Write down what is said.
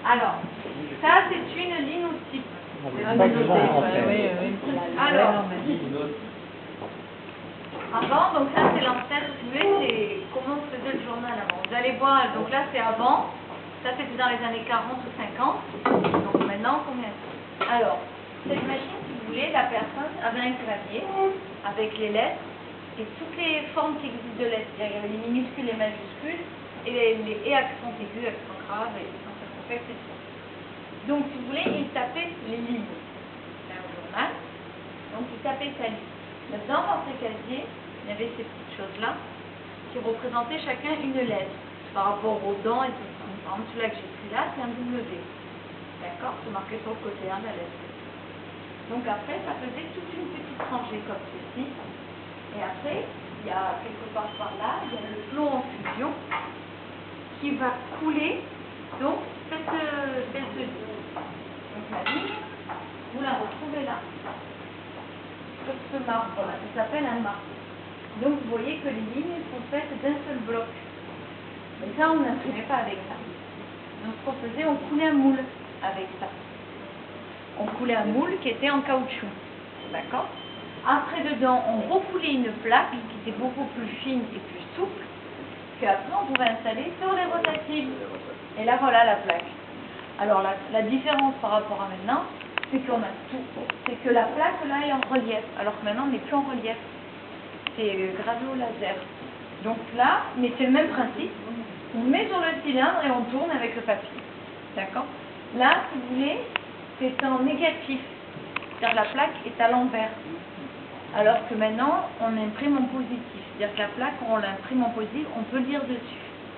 Alors, ça c'est une linotype. Alors, avant, donc ça c'est l'ancêtre, si vous voulez, c'est comment on faisait le journal avant. Vous allez voir, donc là c'est avant, ça c'était dans les années 40 ou 50, donc maintenant combien? Alors, cette machine, si vous voulez, la personne avait un clavier avec les lettres et toutes les formes qui existent de lettres. Il y avait les minuscules, les majuscules, et accents aigus, accents graves, et accents circonflexes, etc. Donc, si vous voulez, il tapait les lignes. C'est un journal, donc il tapait sa ligne. Maintenant, dans ces casiers, il y avait ces petites choses-là qui représentaient chacun une lettre par rapport aux dents et tout ça. Par exemple, celui-là que j'ai pris là, c'est un W. D'accord? C'est marqué sur le côté, hein, la lettre. Donc après, ça faisait toute une petite rangée comme ceci. Et après, il y a quelque part par là, il y a le plomb en fusion qui va couler donc cette ligne. Donc la ligne, vous la retrouvez là, sur ce marbre-là, ça s'appelle un marbre. Donc vous voyez que les lignes sont faites d'un seul bloc. Mais ça, on n'imprimait pas avec ça. Donc ce qu'on faisait, on coulait un moule avec ça. On coulait un moule qui était en caoutchouc. D'accord? Après, dedans, on recoulait une plaque qui était beaucoup plus fine et plus souple, qu'après on pouvait installer sur les rotatives. Et là, voilà la plaque. Alors, la différence par rapport à maintenant, c'est qu'on a tout. C'est que la plaque, là, est en relief, alors que maintenant, on n'est plus en relief. C'est gravé au laser. Donc là, mais c'est le même principe. On met sur le cylindre et on tourne avec le papier. D'accord? Là, si vous voulez, c'est en négatif. C'est-à-dire la plaque est à l'envers. Alors que maintenant, on imprime en positif. C'est-à-dire que la plaque, on l'imprime en positif, on peut lire dessus.